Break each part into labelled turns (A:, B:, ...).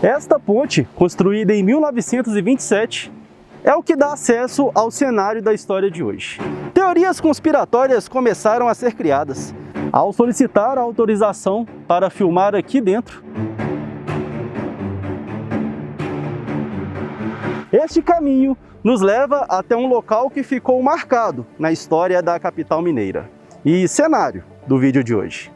A: Esta ponte, construída em 1927, é o que dá acesso ao cenário da história de hoje. Teorias conspiratórias começaram a ser criadas. Ao solicitar a autorização para filmar aqui dentro, este caminho nos leva até um local que ficou marcado na história da capital mineira e cenário do vídeo de hoje.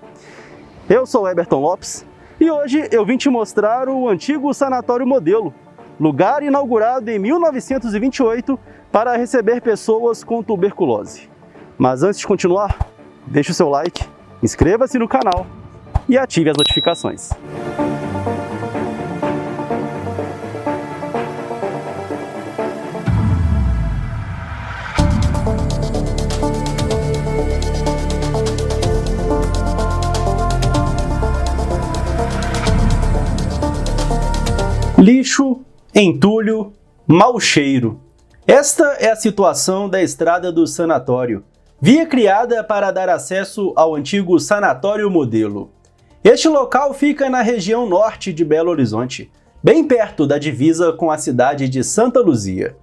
A: Eu sou Eberton Lopes e hoje eu vim te mostrar o antigo Sanatório Modelo, lugar inaugurado em 1928 para receber pessoas com tuberculose. Mas antes de continuar, deixe o seu like, inscreva-se no canal e ative as notificações. Lixo, entulho, mau cheiro. Esta é a situação da estrada do sanatório, via criada para dar acesso ao antigo Sanatório Modelo. Este local fica na região norte de Belo Horizonte, bem perto da divisa com a cidade de Santa Luzia.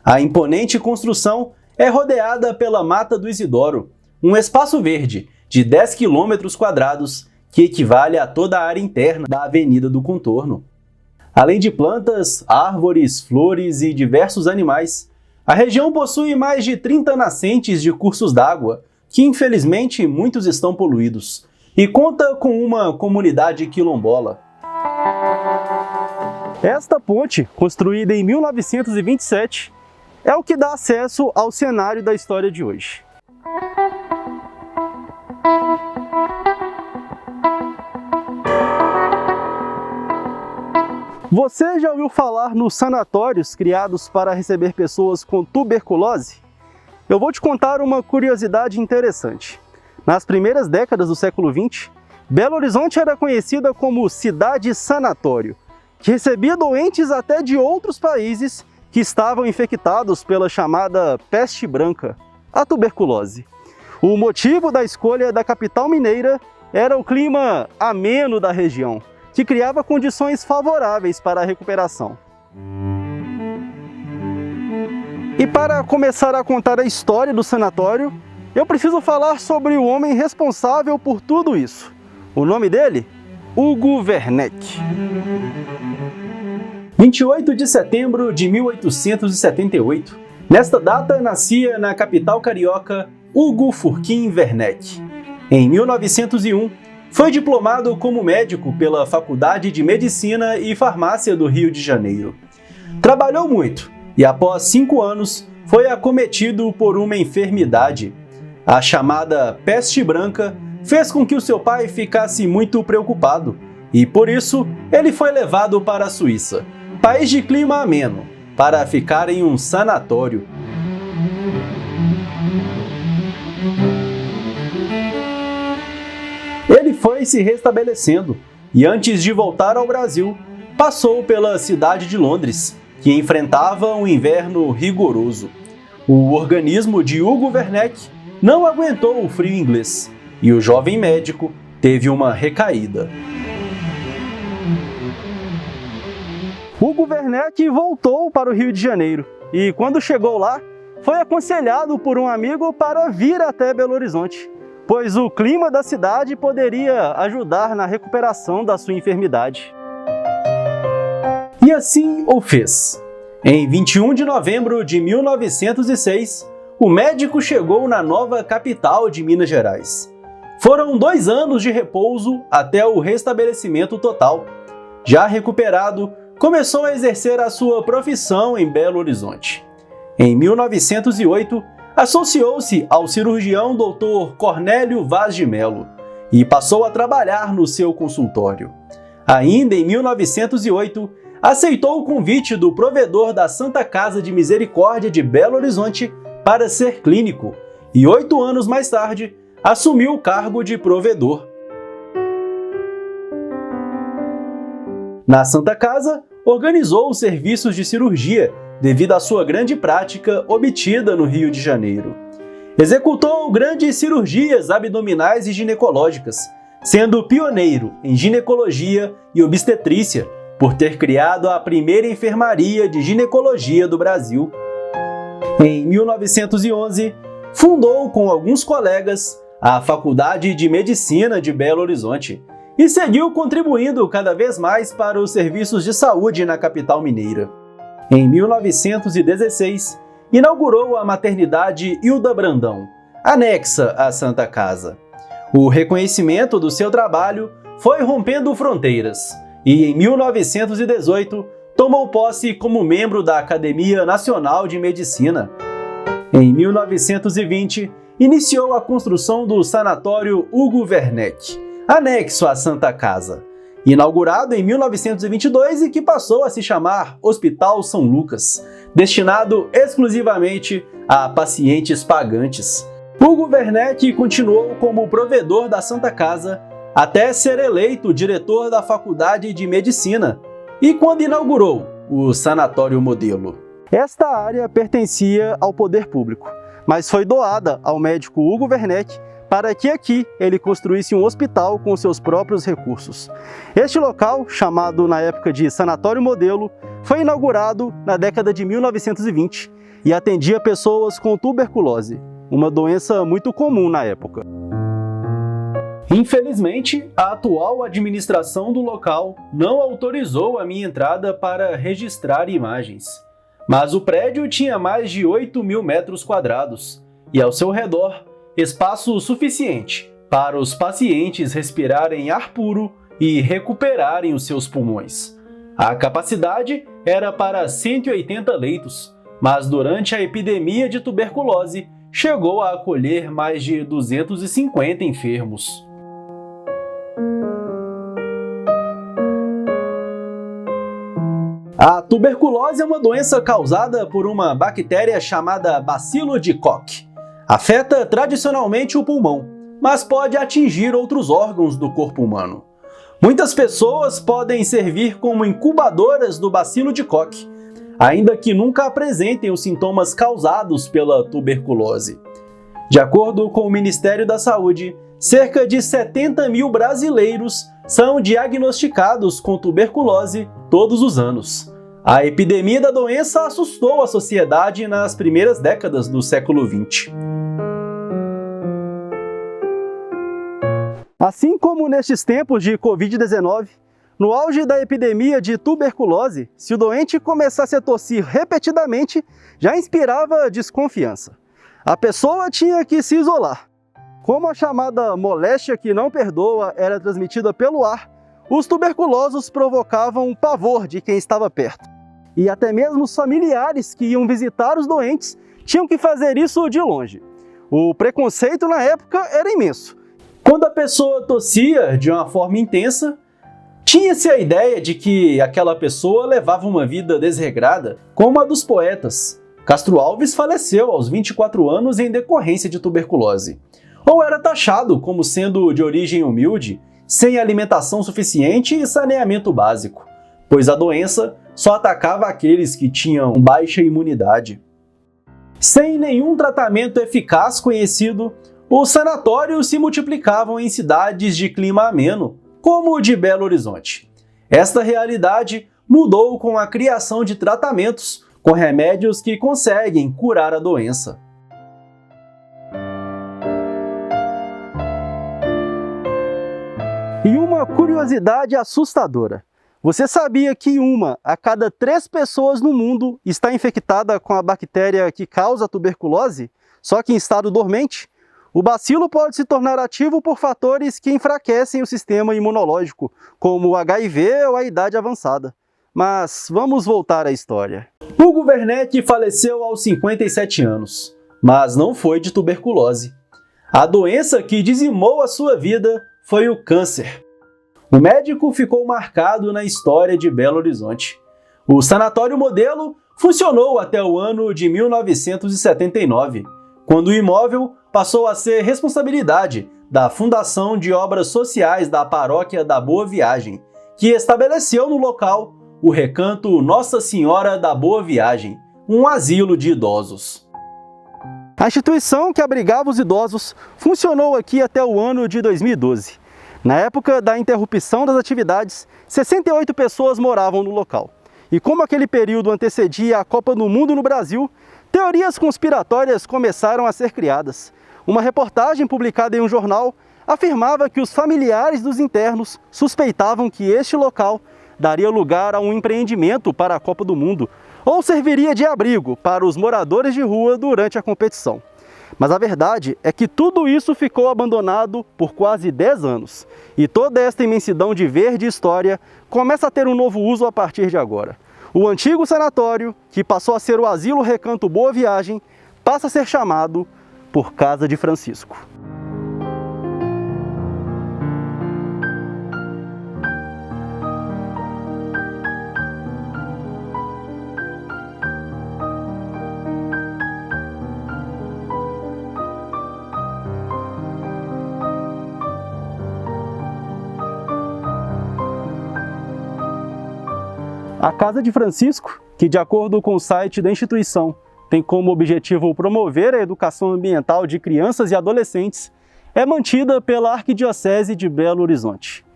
A: A imponente construção é rodeada pela Mata do Isidoro, um espaço verde de 10 km², que equivale a toda a área interna da Avenida do Contorno. Além de plantas, árvores, flores e diversos animais, a região possui mais de 30 nascentes de cursos d'água, que infelizmente muitos estão poluídos, e conta com uma comunidade quilombola. Esta ponte, construída em 1927, é o que dá acesso ao cenário da história de hoje. Você já ouviu falar nos sanatórios criados para receber pessoas com tuberculose? Eu vou te contar uma curiosidade interessante. Nas primeiras décadas do século XX, Belo Horizonte era conhecida como cidade sanatório, que recebia doentes até de outros países que estavam infectados pela chamada peste branca, a tuberculose. O motivo da escolha da capital mineira era o clima ameno da região, que criava condições favoráveis para a recuperação. E para começar a contar a história do sanatório, eu preciso falar sobre o homem responsável por tudo isso. O nome dele? Hugo Werneck. 28 de setembro de 1878. Nesta data nascia na capital carioca Hugo Furquim Werneck. Em 1901, foi diplomado como médico pela Faculdade de Medicina e Farmácia do Rio de Janeiro. Trabalhou muito e, após 5 anos, foi acometido por uma enfermidade. A chamada peste branca fez com que o seu pai ficasse muito preocupado e, por isso, ele foi levado para a Suíça, país de clima ameno, para ficar em um sanatório. Ele foi se restabelecendo e, antes de voltar ao Brasil, passou pela cidade de Londres, que enfrentava um inverno rigoroso. O organismo de Hugo Werneck não aguentou o frio inglês e o jovem médico teve uma recaída. Hugo Werneck voltou para o Rio de Janeiro e, quando chegou lá, foi aconselhado por um amigo para vir até Belo Horizonte, pois o clima da cidade poderia ajudar na recuperação da sua enfermidade. E assim o fez. Em 21 de novembro de 1906, o médico chegou na nova capital de Minas Gerais. Foram 2 anos de repouso até o restabelecimento total. Já recuperado, começou a exercer a sua profissão em Belo Horizonte. Em 1908, associou-se ao cirurgião Dr. Cornélio Vaz de Melo e passou a trabalhar no seu consultório. Ainda em 1908, aceitou o convite do provedor da Santa Casa de Misericórdia de Belo Horizonte para ser clínico e 8 anos mais tarde assumiu o cargo de provedor. Na Santa Casa, organizou os serviços de cirurgia devido à sua grande prática obtida no Rio de Janeiro. Executou grandes cirurgias abdominais e ginecológicas, sendo pioneiro em ginecologia e obstetrícia, por ter criado a primeira enfermaria de ginecologia do Brasil. Em 1911, fundou com alguns colegas a Faculdade de Medicina de Belo Horizonte e seguiu contribuindo cada vez mais para os serviços de saúde na capital mineira. Em 1916, inaugurou a maternidade Hilda Brandão, anexa à Santa Casa. O reconhecimento do seu trabalho foi rompendo fronteiras e, em 1918, tomou posse como membro da Academia Nacional de Medicina. Em 1920, iniciou a construção do Sanatório Hugo Werneck, anexo à Santa Casa, inaugurado em 1922 e que passou a se chamar Hospital São Lucas, destinado exclusivamente a pacientes pagantes. Hugo Werneck continuou como provedor da Santa Casa até ser eleito diretor da Faculdade de Medicina e quando inaugurou o Sanatório Modelo. Esta área pertencia ao poder público, mas foi doada ao médico Hugo Werneck para que aqui ele construísse um hospital com seus próprios recursos. Este local, chamado na época de Sanatório Modelo, foi inaugurado na década de 1920 e atendia pessoas com tuberculose, uma doença muito comum na época. Infelizmente, a atual administração do local não autorizou a minha entrada para registrar imagens. Mas o prédio tinha mais de 8.000 metros quadrados e, ao seu redor, espaço suficiente para os pacientes respirarem ar puro e recuperarem os seus pulmões. A capacidade era para 180 leitos, mas durante a epidemia de tuberculose, chegou a acolher mais de 250 enfermos. A tuberculose é uma doença causada por uma bactéria chamada bacilo de Koch. Afeta tradicionalmente o pulmão, mas pode atingir outros órgãos do corpo humano. Muitas pessoas podem servir como incubadoras do bacilo de Koch, ainda que nunca apresentem os sintomas causados pela tuberculose. De acordo com o Ministério da Saúde, cerca de 70.000 brasileiros são diagnosticados com tuberculose todos os anos. A epidemia da doença assustou a sociedade nas primeiras décadas do século XX. Assim como nestes tempos de Covid-19, no auge da epidemia de tuberculose, se o doente começasse a tossir repetidamente, já inspirava desconfiança. A pessoa tinha que se isolar. Como a chamada moléstia que não perdoa era transmitida pelo ar, os tuberculosos provocavam pavor de quem estava perto. E até mesmo os familiares que iam visitar os doentes tinham que fazer isso de longe. O preconceito na época era imenso. Quando a pessoa tossia de uma forma intensa, tinha-se a ideia de que aquela pessoa levava uma vida desregrada, como a dos poetas. Castro Alves faleceu aos 24 anos em decorrência de tuberculose. Ou era taxado como sendo de origem humilde, sem alimentação suficiente e saneamento básico, pois a doença só atacava aqueles que tinham baixa imunidade. Sem nenhum tratamento eficaz conhecido, os sanatórios se multiplicavam em cidades de clima ameno, como o de Belo Horizonte. Esta realidade mudou com a criação de tratamentos com remédios que conseguem curar a doença. E uma curiosidade assustadora. Você sabia que 1 a cada 3 pessoas no mundo está infectada com a bactéria que causa a tuberculose, só que em estado dormente? O bacilo pode se tornar ativo por fatores que enfraquecem o sistema imunológico, como o HIV ou a idade avançada. Mas vamos voltar à história. Hugo Werneck faleceu aos 57 anos, mas não foi de tuberculose. A doença que dizimou a sua vida foi o câncer. O médico ficou marcado na história de Belo Horizonte. O Sanatório Modelo funcionou até o ano de 1979, quando o imóvel passou a ser responsabilidade da Fundação de Obras Sociais da Paróquia da Boa Viagem, que estabeleceu no local o Recanto Nossa Senhora da Boa Viagem, um asilo de idosos. A instituição que abrigava os idosos funcionou aqui até o ano de 2012. Na época da interrupção das atividades, 68 pessoas moravam no local. E como aquele período antecedia a Copa do Mundo no Brasil, teorias conspiratórias começaram a ser criadas. Uma reportagem publicada em um jornal afirmava que os familiares dos internos suspeitavam que este local daria lugar a um empreendimento para a Copa do Mundo, ou serviria de abrigo para os moradores de rua durante a competição. Mas a verdade é que tudo isso ficou abandonado por quase 10 anos. E toda esta imensidão de verde e história começa a ter um novo uso a partir de agora. O antigo sanatório, que passou a ser o Asilo Recanto Boa Viagem, passa a ser chamado por Casa de Francisco. A Casa de Francisco, que de acordo com o site da instituição, tem como objetivo promover a educação ambiental de crianças e adolescentes, é mantida pela Arquidiocese de Belo Horizonte.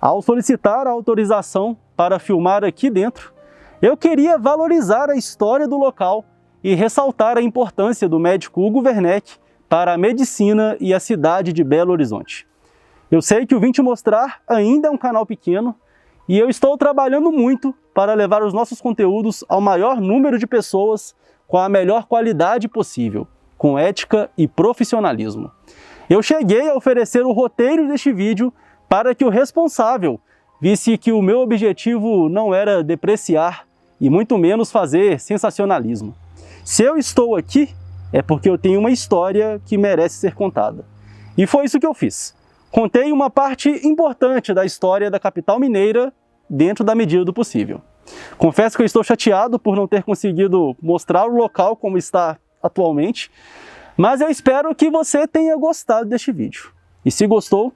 A: Ao solicitar a autorização para filmar aqui dentro, eu queria valorizar a história do local e ressaltar a importância do médico Hugo Werneck para a medicina e a cidade de Belo Horizonte. Eu sei que o Vim Te Mostrar ainda é um canal pequeno, e eu estou trabalhando muito para levar os nossos conteúdos ao maior número de pessoas com a melhor qualidade possível, com ética e profissionalismo. Eu cheguei a oferecer o roteiro deste vídeo para que o responsável visse que o meu objetivo não era depreciar e muito menos fazer sensacionalismo. Se eu estou aqui, é porque eu tenho uma história que merece ser contada. E foi isso que eu fiz. Contei uma parte importante da história da capital mineira dentro da medida do possível. Confesso que eu estou chateado por não ter conseguido mostrar o local como está atualmente, mas eu espero que você tenha gostado deste vídeo. E se gostou,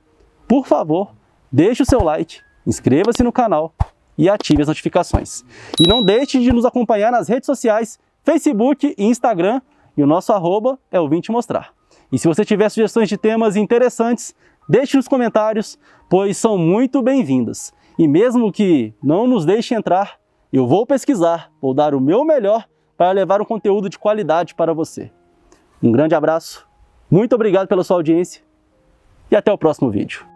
A: por favor, deixe o seu like, inscreva-se no canal e ative as notificações. E não deixe de nos acompanhar nas redes sociais, Facebook e Instagram, e o nosso arroba é o Vim Te Mostrar. E se você tiver sugestões de temas interessantes, deixe nos comentários, pois são muito bem-vindas. E mesmo que não nos deixe entrar, eu vou pesquisar, vou dar o meu melhor para levar um conteúdo de qualidade para você. Um grande abraço, muito obrigado pela sua audiência e até o próximo vídeo.